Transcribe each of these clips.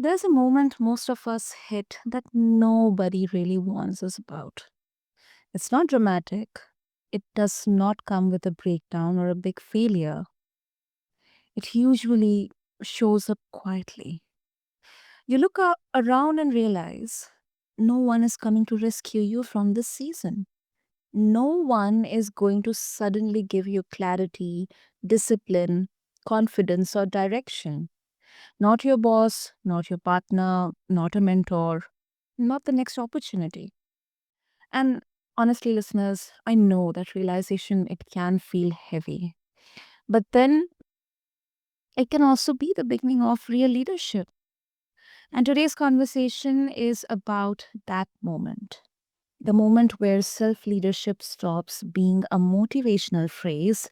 There's a moment most of us hit that nobody really warns us about. It's not dramatic. It does not come with a breakdown or a big failure. It usually shows up quietly. You look around and realize no one is coming to rescue you from this season. No one is going to suddenly give you clarity, discipline, confidence, or direction. Not your boss, not your partner, not a mentor, not the next opportunity. And honestly, listeners, I know that realization it can feel heavy. But then it can also be the beginning of real leadership. And today's conversation is about that moment. The moment where self leadership stops being a motivational phrase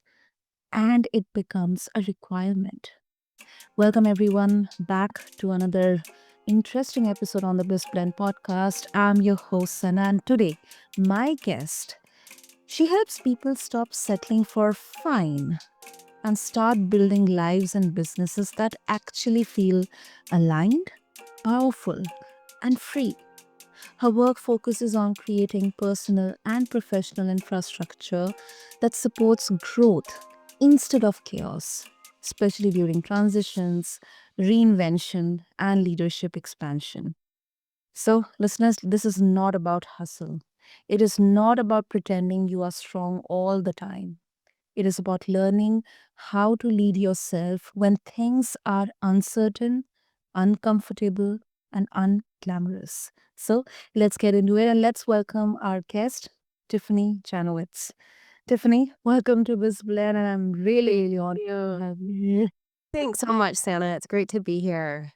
and it becomes a requirement. Welcome, everyone, back to another interesting episode on the BizBlend podcast. I'm your host, Sana, and today, my guest, she helps people stop settling for fine and start building lives and businesses that actually feel aligned, powerful, and free. Her work focuses on creating personal and professional infrastructure that supports growth instead of chaos, especially during transitions, reinvention, and leadership expansion. So, listeners, this is not about hustle. It is not about pretending you are strong all the time. It is about learning how to lead yourself when things are uncertain, uncomfortable, and unglamorous. So let's get into it and let's welcome our guest, Tiffanie Janowitz. Tiffanie, welcome to BizBlend, and I'm really honored to have you. Thanks so much, Santa. It's great to be here.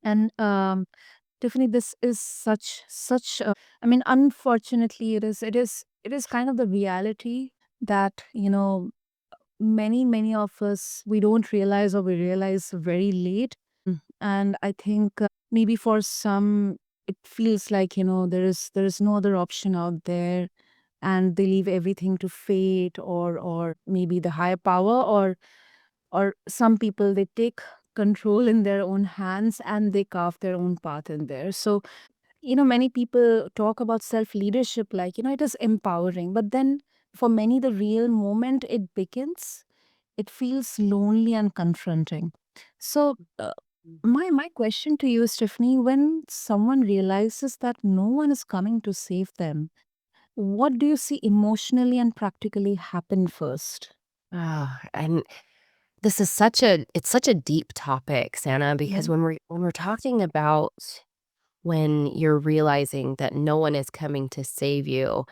And Tiffanie, this is I mean, unfortunately, it is kind of the reality that, many of us we don't realize or we realize very late. And I think maybe for some it feels like there is no other option out there, and they leave everything to fate or maybe the higher power, or some people they take control in their own hands and they carve their own path in there. So many people talk about self leadership like it is empowering, but then for many the real moment it begins, it feels lonely and confronting. So, my question to you is, Tiffany, when someone realizes that no one is coming to save them, what do you see emotionally and practically happen first? And this is such a deep topic, Santa, because Yeah. when we're talking about when you're realizing that no one is coming to save you,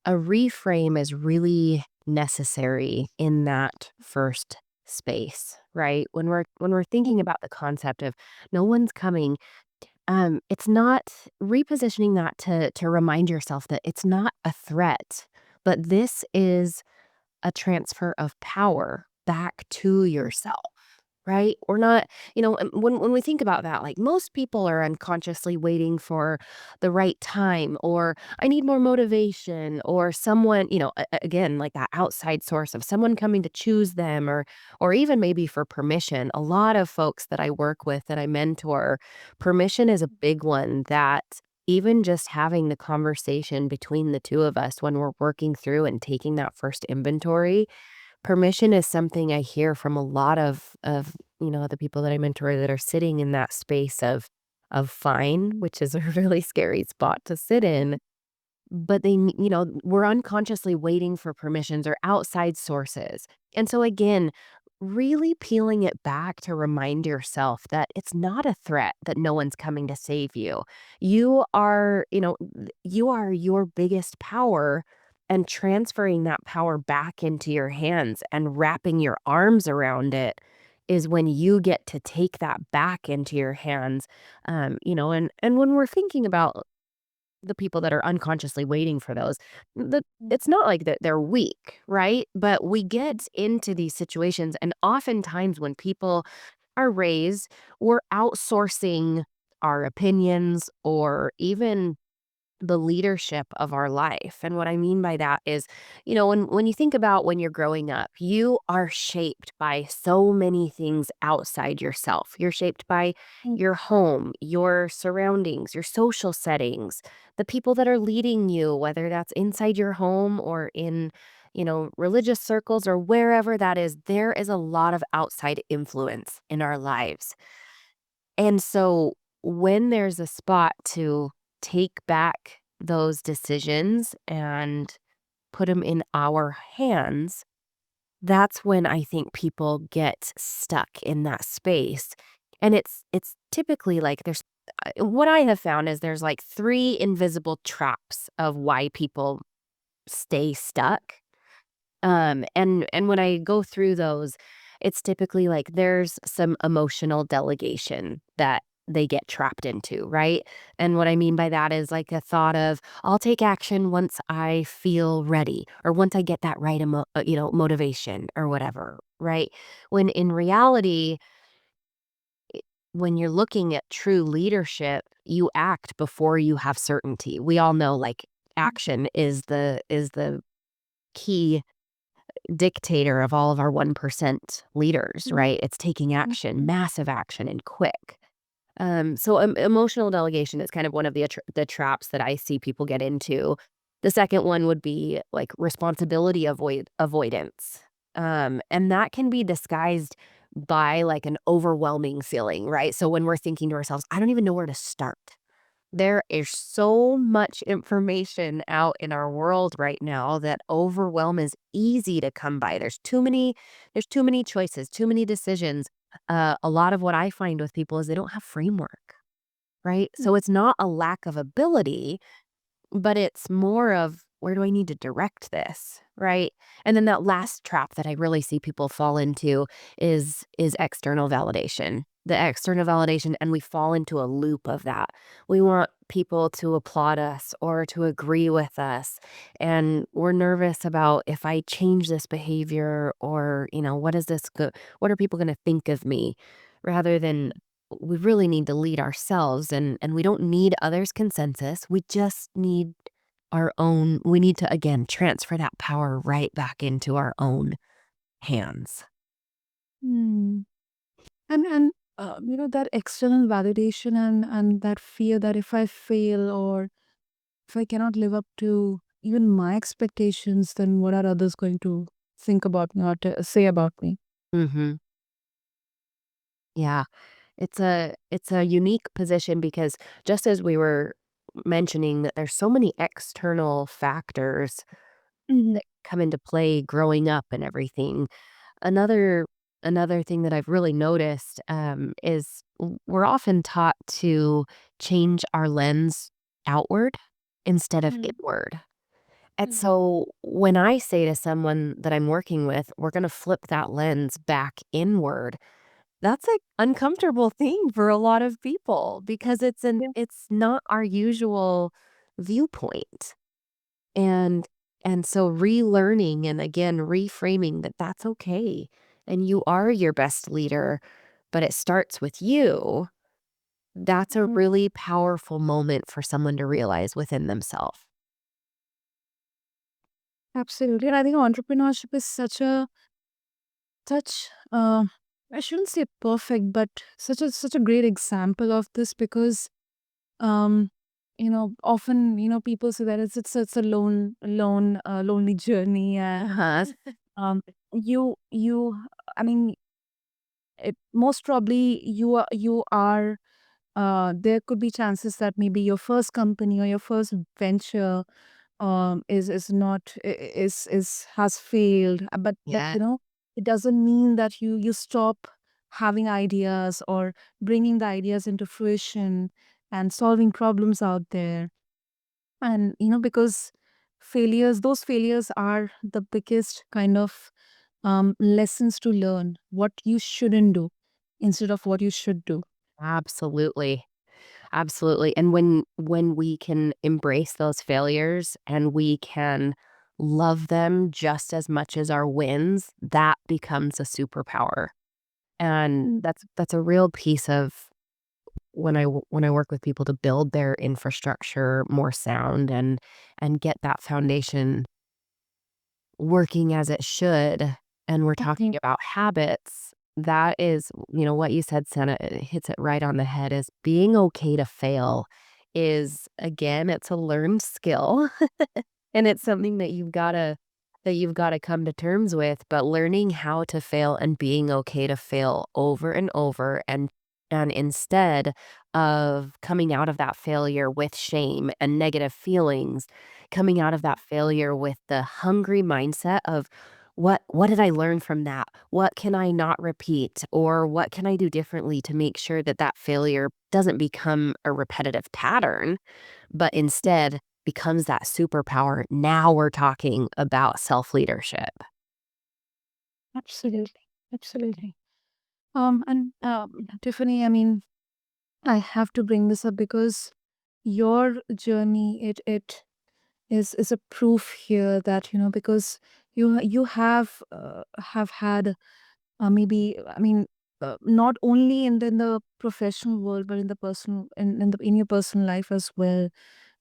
a reframe is really necessary in that first space, right? When we're thinking about the concept of no one's coming, it's not repositioning that to remind yourself that it's not a threat, but this is a transfer of power back to yourself, right? We're not, when we think about that, like most people are unconsciously waiting for the right time, or I need more motivation, or someone, again, like that outside source of someone coming to choose them, or even maybe for permission. A lot of folks that I work with, that I mentor, permission is a big one that even just having the conversation between the two of us when we're working through and taking that first inventory. Permission is something I hear from a lot of the people that I mentor that are sitting in that space of fine, which is a really scary spot to sit in. But we're unconsciously waiting for permissions or outside sources. And so again, really peeling it back to remind yourself that it's not a threat, that no one's coming to save you. You are your biggest power, and transferring that power back into your hands and wrapping your arms around it is when you get to take that back into your hands. And when we're thinking about the people that are unconsciously waiting for those. It's not like that they're weak, right? But we get into these situations, and oftentimes when people are raised, we're outsourcing our opinions or even the leadership of our life. And what I mean by that is, when you think about when you're growing up, you are shaped by so many things outside yourself. You're shaped by Mm. your home, your surroundings, your social settings, the people that are leading you, whether that's inside your home or in, religious circles or wherever that is. There is a lot of outside influence in our lives. And so when there's a spot to take back those decisions and put them in our hands, that's when I think people get stuck in that space. And it's typically like what I have found is there's like three invisible traps of why people stay stuck. And when I go through those, it's typically like there's some emotional delegation that they get trapped into, right? And what I mean by that is like a thought of I'll take action once I feel ready or once I get that right motivation or whatever, right? When in reality, when you're looking at true leadership, you act before you have certainty. We all know like action is the key dictator of all of our 1% leaders, Mm. right? It's taking Mm. action, massive action, and quick. So emotional delegation is kind of one of the traps that I see people get into. The second one would be like responsibility avoidance. And that can be disguised by like an overwhelming feeling, right? So when we're thinking to ourselves, I don't even know where to start. There is so much information out in our world right now that overwhelm is easy to come by. There's too many choices, too many decisions. A lot of what I find with people is they don't have framework, right? Mm. So it's not a lack of ability, but it's more of where do I need to direct this, right? And then that last trap that I really see people fall into is external validation. The external validation, and we fall into a loop of that. We want people to applaud us or to agree with us, and we're nervous about if I change this behavior or, what are people going to think of me rather than we really need to lead ourselves, and we don't need others' consensus. We just need our own. We need to again transfer that power right back into our own hands. Mm. And that external validation and that fear that if I fail or if I cannot live up to even my expectations, then what are others going to think about me or to say about me? Mhm. Yeah. It's a unique position because just as we were mentioning that there's so many external factors Mhm. that come into play growing up and everything. Another another thing that I've really noticed, is we're often taught to change our lens outward instead of Mm. inward. And Mm. so when I say to someone that I'm working with, we're gonna flip that lens back inward, that's an uncomfortable thing for a lot of people because Yeah. it's not our usual viewpoint. And and so relearning and again reframing that that's okay and you are your best leader, but it starts with you. That's a Mm. really powerful moment for someone to realize within themselves. Absolutely. And I think entrepreneurship is such I shouldn't say perfect, but such a great example of this because um often people say that it's a lonely journey and Uh-huh. um you I mean most probably you are there could be chances that maybe your first company or your first venture is not is has failed, but that Yeah. it doesn't mean that you stop having ideas or bringing the ideas into fruition and solving problems out there. And because those failures are the biggest kind of lessons to learn what you shouldn't do instead of what you should do. Absolutely. Absolutely. And when we can embrace those failures and we can love them just as much as our wins, that becomes a superpower. And Mm. that's a real piece of when I work with people to build their infrastructure more sound and get that foundation working as it should, and we're talking about habits, that is, what you said, Senna, it hits it right on the head, is being okay to fail is, again, it's a learned skill. And it's something that you've gotta come to terms with, but learning how to fail and being okay to fail over and over, and instead of coming out of that failure with shame and negative feelings, coming out of that failure with the hungry mindset of, "What did I learn from that? What can I not repeat? Or what can I do differently to make sure that that failure doesn't become a repetitive pattern?" But instead becomes that superpower. Now we're talking about self-leadership. Absolutely. Absolutely. And Tiffany, I mean, I have to bring this up because your journey, it is a proof here that, because you have had, maybe, I mean, not only in the professional world, but in the personal, in your personal life as well,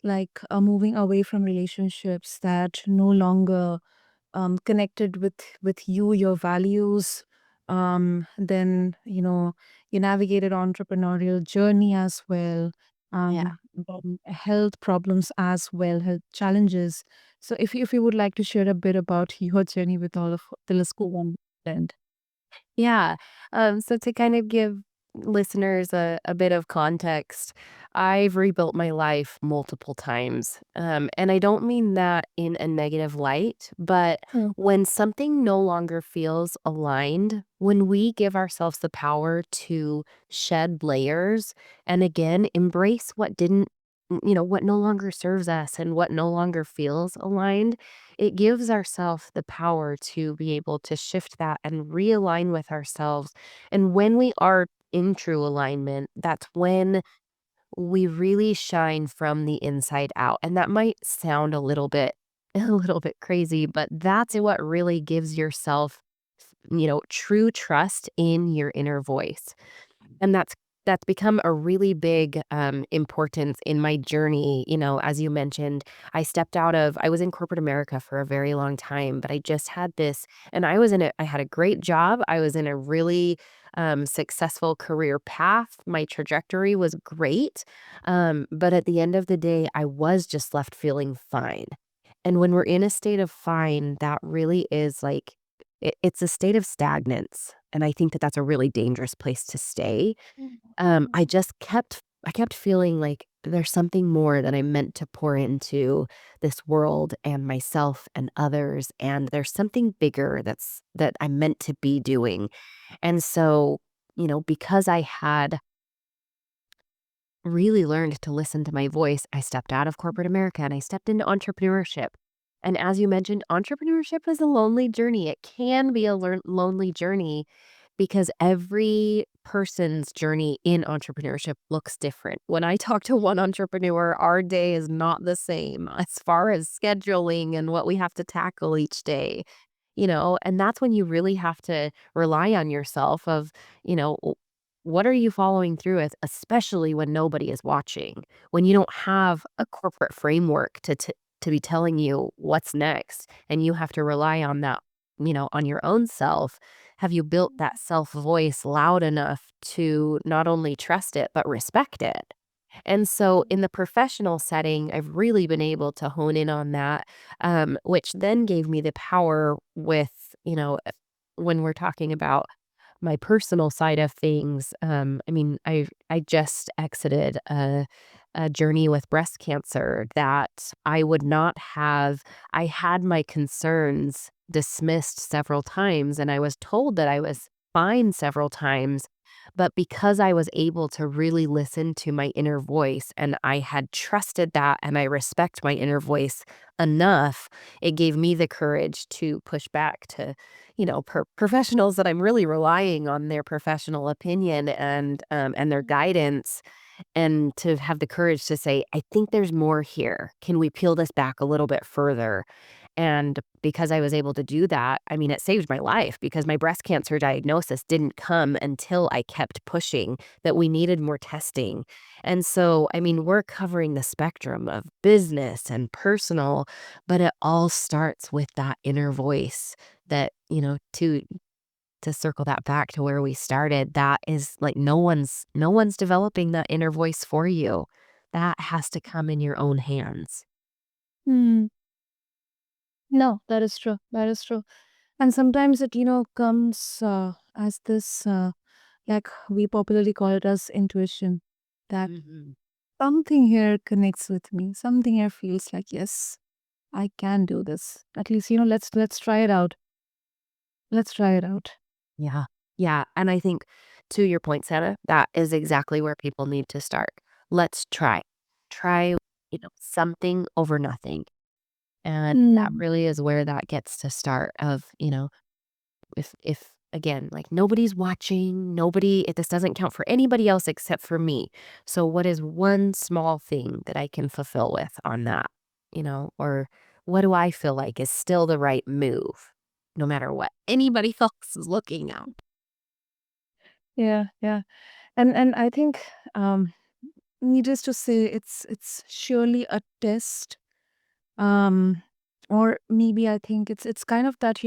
like, moving away from relationships that no longer connected with you, your values. Then, you navigated entrepreneurial journey as well. Yeah. Health problems as well, health challenges. So if you would like to share a bit about your journey with all of the list, go on. And Yeah. So to kind of give listeners a bit of context, I've rebuilt my life multiple times. And I don't mean that in a negative light, but Mm. when something no longer feels aligned, when we give ourselves the power to shed layers and again, embrace what didn't, what no longer serves us and what no longer feels aligned, it gives ourselves the power to be able to shift that and realign with ourselves. And when we are in true alignment, that's when we really shine from the inside out. And that might sound a little bit a little bit crazy, but that's what really gives yourself, true trust in your inner voice. And that's become a really big, importance in my journey. As you mentioned, I was in corporate America for a very long time, but I just had this, and I had a great job. I was in a really, successful career path. My trajectory was great. But at the end of the day, I was just left feeling fine. And when we're in a state of fine, that really is like, it's a state of stagnance. And I think that that's a really dangerous place to stay. I kept feeling like there's something more that I'm meant to pour into this world and myself and others, and there's something bigger that I'm meant to be doing. And so, because I had really learned to listen to my voice, I stepped out of corporate America and I stepped into entrepreneurship. And as you mentioned, entrepreneurship is a lonely journey. It can be a lonely journey because every person's journey in entrepreneurship looks different. When I talk to one entrepreneur, our day is not the same as far as scheduling and what we have to tackle each day. And that's when you really have to rely on yourself of, what are you following through with, especially when nobody is watching, when you don't have a corporate framework to be telling you what's next, and you have to rely on that, on your own self. Have you built that self voice loud enough to not only trust it, but respect it? And so in the professional setting, I've really been able to hone in on that, which then gave me the power with, when we're talking about my personal side of things. I mean, I just exited a journey with breast cancer that I would not have. I had my concerns dismissed several times, and I was told that I was fine several times. But because I was able to really listen to my inner voice and I had trusted that and I respect my inner voice enough, it gave me the courage to push back to, professionals that I'm really relying on their professional opinion and their guidance, and to have the courage to say, I think there's more here. Can we peel this back a little bit further? And because I was able to do that, I mean, it saved my life because my breast cancer diagnosis didn't come until I kept pushing that we needed more testing. And so, I mean, we're covering the spectrum of business and personal, but it all starts with that inner voice that, to circle that back to where we started, that is like no one's developing that inner voice for you. That has to come in your own hands. Hmm. No, that is true. That is true. And sometimes it, comes as this, like we popularly call it as intuition, that Mhm. something here connects with me. Something here feels like, yes, I can do this. At least, let's try it out. Let's try it out. Yeah. Yeah, and I think to your point, Sarah, that is exactly where people need to start. Let's try. Try, something over nothing. And that Hmm. really is where that gets to start of, if again, like nobody's watching, this doesn't count for anybody else except for me. So what is one small thing that I can fulfill with on that, or what do I feel like is still the right move, no matter what anybody else is looking at? Yeah, yeah. And I think, um, needless to say, it's surely a test. Um, or maybe I think it's kind of that,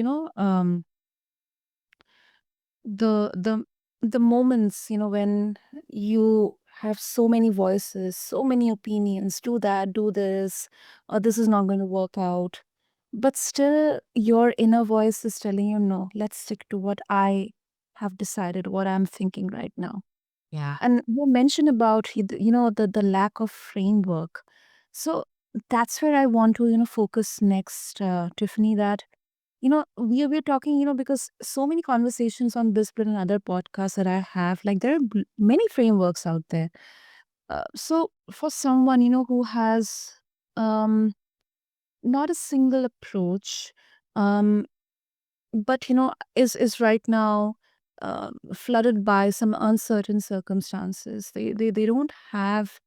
the the moments, when you have so many voices, so many opinions, do that, do this, or this is not going to work out, but still your inner voice is telling you, no, let's stick to what I have decided, what I'm thinking right now. Yeah. And you mentioned about the lack of framework. So that's where I want to focus next, Tiffany. That we're talking, because so many conversations on BizBlend and other podcasts that I have, like there are many frameworks out there. So for someone who has um not a single approach, um but is right now flooded by some uncertain circumstances, they don't have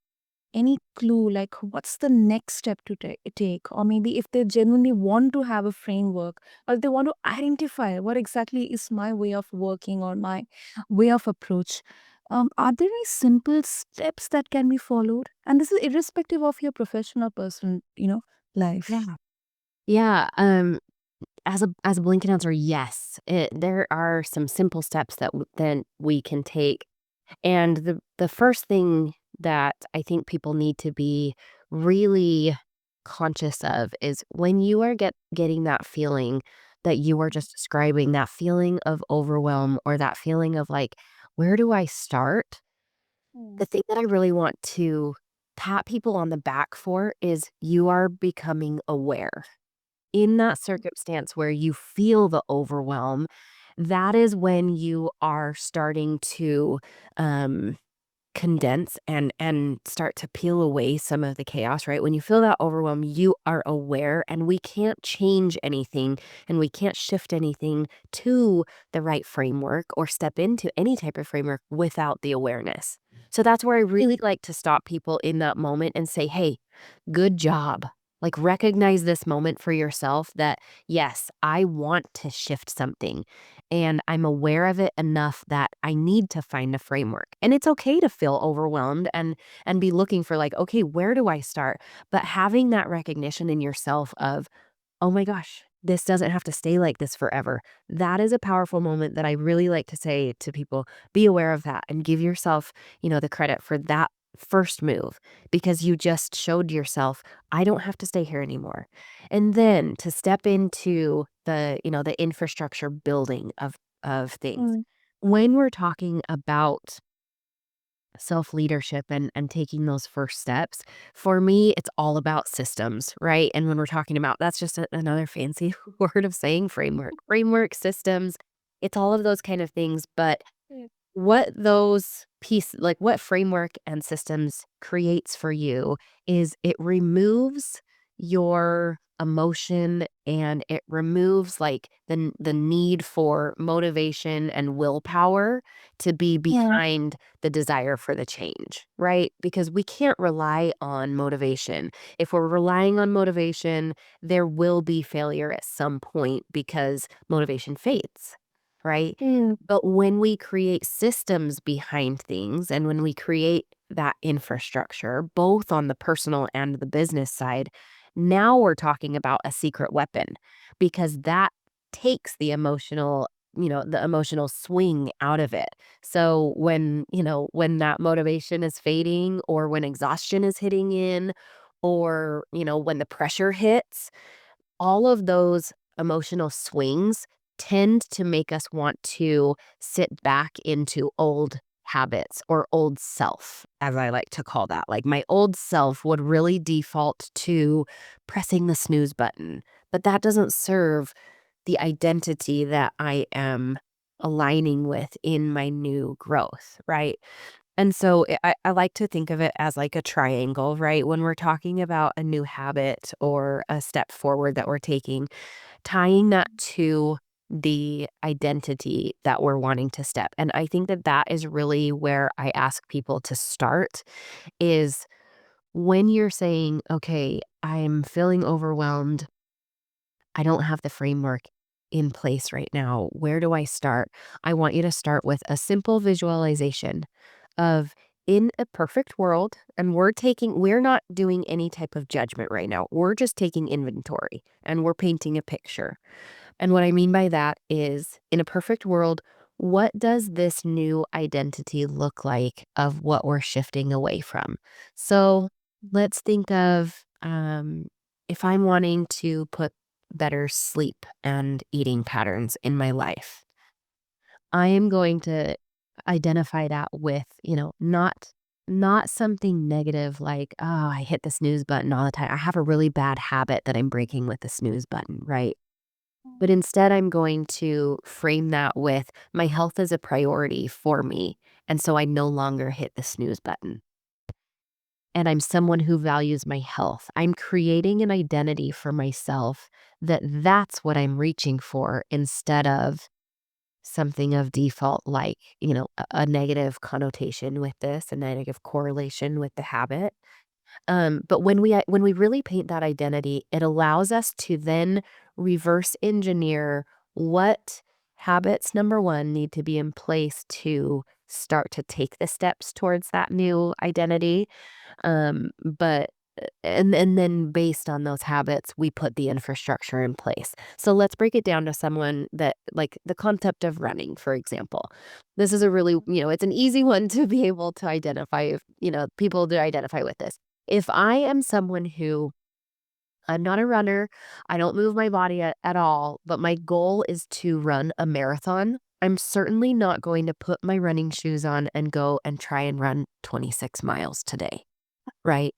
any clue like what's the next step to take, or maybe if they genuinely want to have a framework, or if they want to identify what exactly is my way of working or my way of approach, are there any simple steps that can be followed? And this is irrespective of your professional personal life. Yeah. Yeah. As a blanket answer, yes. There are some simple steps that then we can take. And the first thing that I think people need to be really conscious of is when you are getting that feeling that you are just describing, that feeling of overwhelm or that feeling of like, where do I start? Mm. The thing that I really want to pat people on the back for is you are becoming aware. In that circumstance where you feel the overwhelm, that is when you are starting to, um, condense and start to peel away some of the chaos, right? When you feel that overwhelm, you are aware, and we can't change anything, and we can't shift anything to the right framework or step into any type of framework without the awareness. So that's where I really like to stop people in that moment and say, "Hey, good job." Like, recognize this moment for yourself that, yes, I want to shift something and I'm aware of it enough that I need to find a framework. And it's okay to feel overwhelmed and be looking for like, okay, where do I start? But having that recognition in yourself of, oh my gosh, this doesn't have to stay like this forever. That is a powerful moment that I really like to say to people. Be aware of that and give yourself, the credit for that first move because you just showed yourself, I don't have to stay here anymore. And then to step into the infrastructure building of things. Mm. When we're talking about self-leadership and taking those first steps, for me, it's all about systems, right? And when we're talking about that's just another fancy word of saying framework, systems, it's all of those kind of things. But Yeah. what framework and systems creates for you is it removes your emotion, and it removes like the need for motivation and willpower to be Yeah. behind the desire for the change, right? Because we can't rely on motivation. If we're relying on motivation, there will be failure at some point because motivation fades, right? Mm. But when we create systems behind things and when we create that infrastructure, both on the personal and the business side, now we're talking about a secret weapon because that takes the emotional swing out of it. So when that motivation is fading or when exhaustion is hitting in or, when the pressure hits, all of those emotional swings tend to make us want to sit back into old habits or old self, as I like to call that. Like my old self would really default to pressing the snooze button, but that doesn't serve the identity that I am aligning with in my new growth, right? And so I like to think of it as like a triangle, right? When we're talking about a new habit or a step forward that we're taking, tying that to the identity that we're wanting to step. And I think that that is really where I ask people to start is when you're saying, okay, I'm feeling overwhelmed. I don't have the framework in place right now. Where do I start? I want you to start with a simple visualization of in a perfect world, and we're not doing any type of judgment right now. We're just taking inventory and we're painting a picture. And what I mean by that is in a perfect world, what does this new identity look like of what we're shifting away from? So let's think of if I'm wanting to put better sleep and eating patterns in my life, I am going to identify that with, not something negative like, oh, I hit the snooze button all the time. I have a really bad habit that I'm breaking with the snooze button, right? But instead, I'm going to frame that with my health is a priority for me. And so I no longer hit the snooze button. And I'm someone who values my health. I'm creating an identity for myself that's what I'm reaching for instead of something of default, like, a negative connotation with this, a negative correlation with the habit. But when we really paint that identity, it allows us to then reverse engineer what habits, number one, need to be in place to start to take the steps towards that new identity. But and then based on those habits, we put the infrastructure in place. So let's break it down to someone that like the concept of running, for example. This is a really, it's an easy one to be able to identify if, people to identify with this. If I am someone who I'm not a runner, I don't move my body at all, but my goal is to run a marathon. I'm certainly not going to put my running shoes on and go and try and run 26 miles today, right?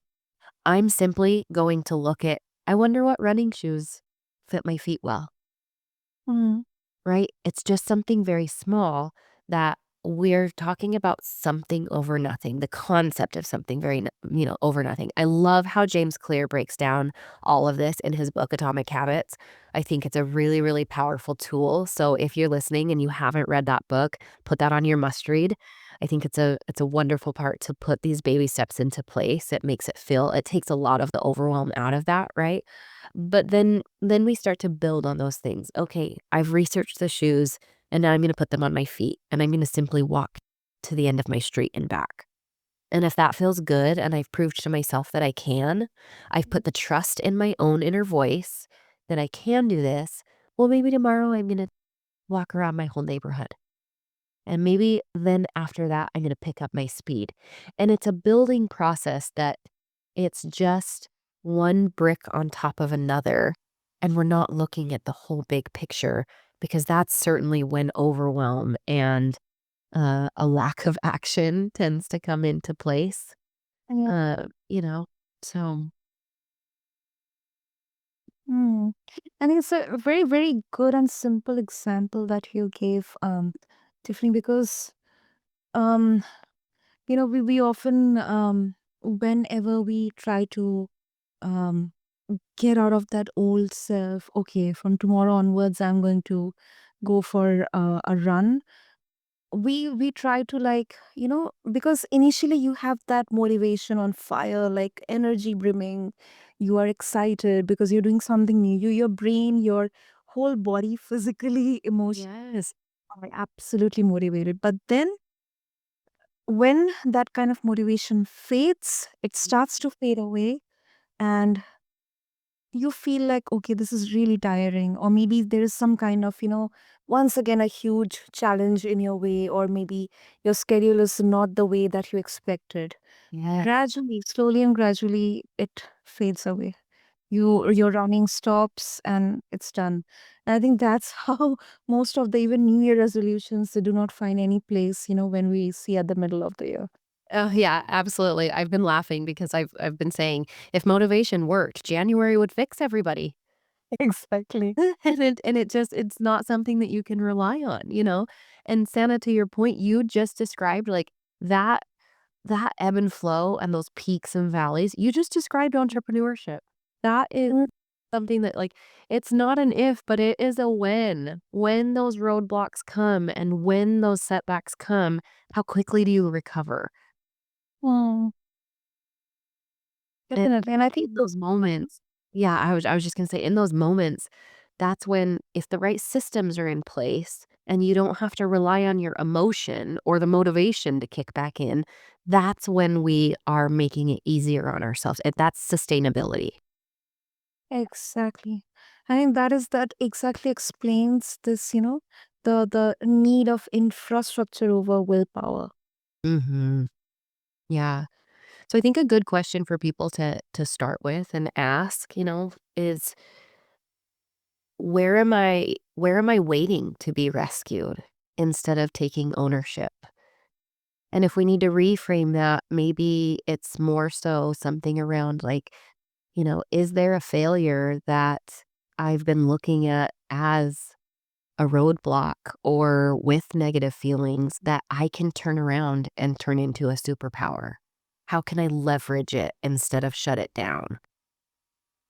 I'm simply going to look at, I wonder what running shoes fit my feet well, Mm. right? It's just something very small that we're talking about something over nothing, the concept of something very, over nothing. I love how James Clear breaks down all of this in his book, Atomic Habits. I think it's a really, really powerful tool. So if you're listening and you haven't read that book, put that on your must read. I think it's a wonderful part to put these baby steps into place. It takes a lot of the overwhelm out of that, right? But then we start to build on those things. Okay, I've researched the shoes and now I'm going to put them on my feet and I'm going to simply walk to the end of my street and back. And if that feels good and I've proved to myself that I can, I've put the trust in my own inner voice that I can do this. Well, maybe tomorrow I'm going to walk around my whole neighborhood. And maybe then after that, I'm going to pick up my speed. And it's a building process that it's just one brick on top of another. And we're not looking at the whole big picture because that's certainly when overwhelm and a lack of action tends to come into place. Yeah. Uh, you know, so Mm. I think it's a very, very good and simple example that you gave, Tiffany, because um, we often, whenever we try to, um, get out of that old self. Okay, from tomorrow onwards, I'm going to go for a run. We try to, like, because initially you have that motivation on fire, like energy brimming. You are excited because you're doing something new. Your brain, your whole body, physically, emotionally, Yes. are absolutely motivated. But then when that kind of motivation fades, it starts to fade away, and you feel like, okay, this is really tiring, or maybe there is some kind of, once again, a huge challenge in your way, or maybe your schedule is not the way that you expected. Yeah. Gradually, slowly and gradually, it fades away. Your running stops and it's done. And I think that's how most of the even New Year resolutions, they do not find any place, when we see at the middle of the year. Oh, yeah, absolutely. I've been laughing because I've been saying if motivation worked, January would fix everybody. Exactly. And it just it's not something that you can rely on, you know? And Santa, to your point, you just described like that that ebb and flow and those peaks and valleys, you just described entrepreneurship. That is something that like it's not an if, but it is a when. When those roadblocks come and when those setbacks come, how quickly do you recover? Mm, And definitely. And I think in those moments yeah, I was just gonna say in those moments, that's when if the right systems are in place and you don't have to rely on your emotion or the motivation to kick back in, that's when we are making it easier on ourselves, and that's sustainability. exactly. I think that exactly explains this, the need of infrastructure over willpower. Mhm. Yeah. So I think a good question for people to start with and ask, is where am I waiting to be rescued instead of taking ownership? And if we need to reframe that, maybe it's more so something around like, is there a failure that I've been looking at as a roadblock or with negative feelings that I can turn around and turn into a superpower? How can I leverage it instead of shut it down?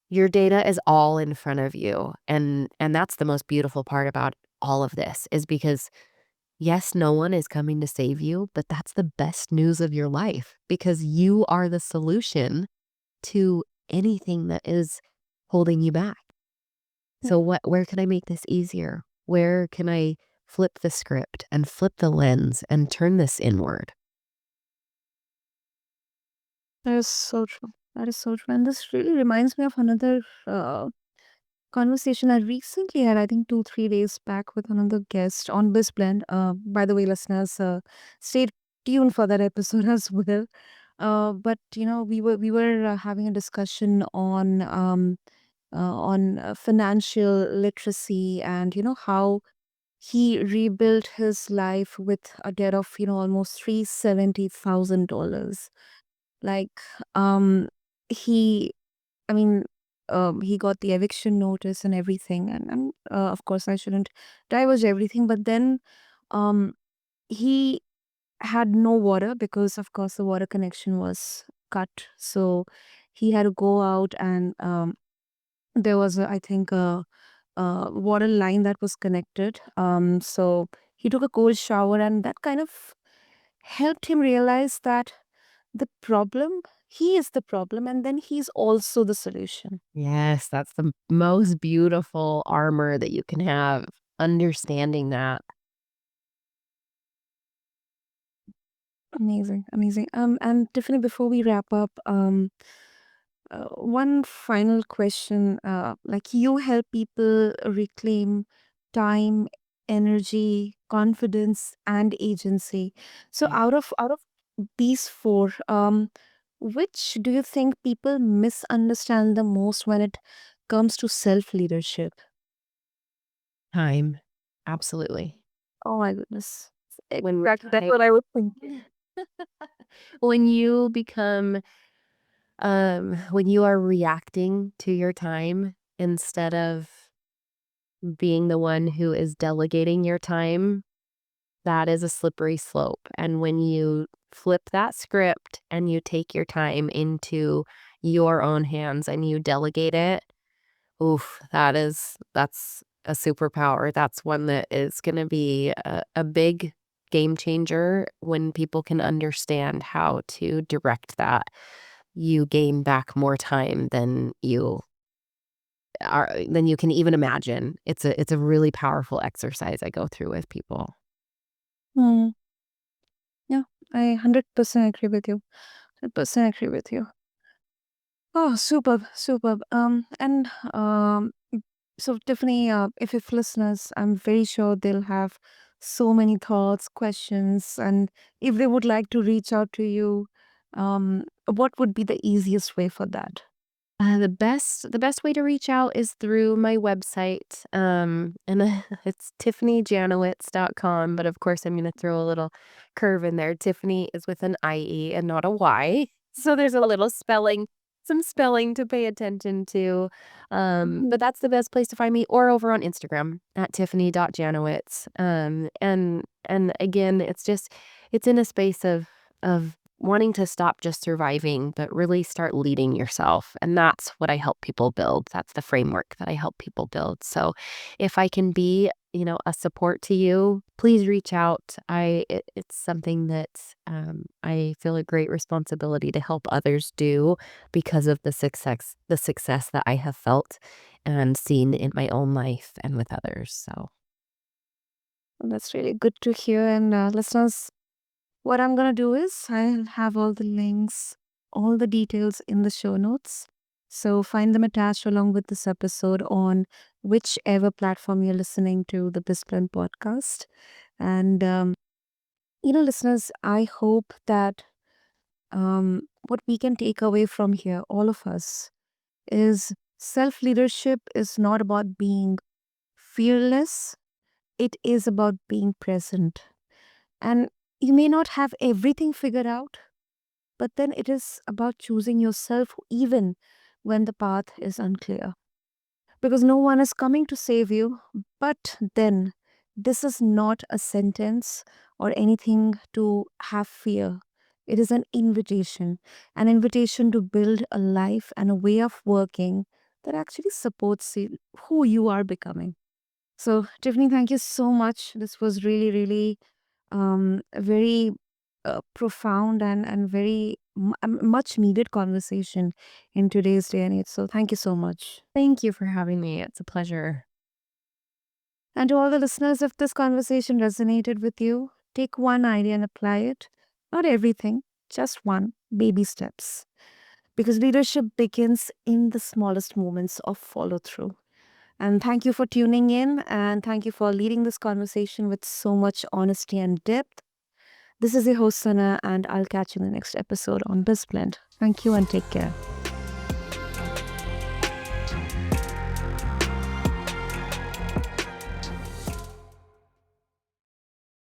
Your data is all in front of you. And that's the most beautiful part about all of this is because yes, no one is coming to save you, but that's the best news of your life because you are the solution to anything that is holding you back. So where can I make this easier? Where can I flip the script and flip the lens and turn this inward? That is so true. That is so true. And this really reminds me of another conversation I recently had, I think 2, 3 days back, with another guest on BizBlend. By the way, listeners, stay tuned for that episode as well. But we were having a discussion on financial literacy, and how he rebuilt his life with a debt of almost $370,000. Like, um, he I mean, he got the eviction notice and everything, and of course, I shouldn't divulge everything. But then, um, he had no water because, of course, the water connection was cut. So he had to go out, and there was, I think, a water line that was connected. So he took a cold shower, and that kind of helped him realize that the problem, he is the problem, and then he's also the solution. Yes, that's the most beautiful armor that you can have, understanding that. Amazing, amazing. And Tiffany, before we wrap up, one final question. Like, you help people reclaim time, energy, confidence, and agency. So Yeah. out of these four, which do you think people misunderstand the most when it comes to self leadership? Time. Absolutely. Oh my goodness. When Exactly. That's time what I was thinking. when you become, when you are reacting to your time instead of being the one who is delegating your time, that is a slippery slope, and when you flip that script and you take your time into your own hands and you delegate it, oof, that's a superpower. That's one that is gonna be a big game changer when people can understand how to direct that. You gain back more time than you can even imagine. It's a really powerful exercise I go through with people. Hmm. Yeah, I 100% agree with you. 100% agree with you. Oh, superb, superb. So Tiffany, if listeners, I'm very sure they'll have so many thoughts, questions, and if they would like to reach out to you, what would be the easiest way for that? The best way to reach out is through my website, and it's tiffanyjanowitz.com, but of course, I'm gonna throw a little curve in there. Tiffany is with an IE and not a Y, so there's a little some spelling to pay attention to, but Mhm. that's the best place to find me, or over on Instagram at tiffany.janowitz, and again, it's in a space of wanting to stop just surviving, but really start leading yourself. And that's what I help people build. That's the framework that I help people build. So if I can be, a support to you, please reach out. It's something that I feel a great responsibility to help others do because of the success that I have felt and seen in my own life and with others. So Well, that's really good to hear. And listeners, what I'm going to do is I'll have all the links, all the details in the show notes. So find them attached along with this episode on whichever platform you're listening to the BizBlend podcast. And, listeners, I hope that what we can take away from here, all of us, is self leadership is not about being fearless, it is about being present. And you may not have everything figured out, but then it is about choosing yourself even when the path is unclear. Because no one is coming to save you, but then this is not a sentence or anything to have fear. It is an invitation to build a life and a way of working that actually supports who you are becoming. So, Tiffany, thank you so much. This was really, really a very profound and very much needed conversation in today's day and age. So, thank you so much. thank you for having me. It's a pleasure. And to all the listeners, if this conversation resonated with you, take one idea and apply it. Not everything, just one, baby steps. Because leadership begins in the smallest moments of follow through. And thank you for tuning in and thank you for leading this conversation with so much honesty and depth. This is your host, Sana, and I'll catch you in the next episode on BizBlend. Thank you and take care.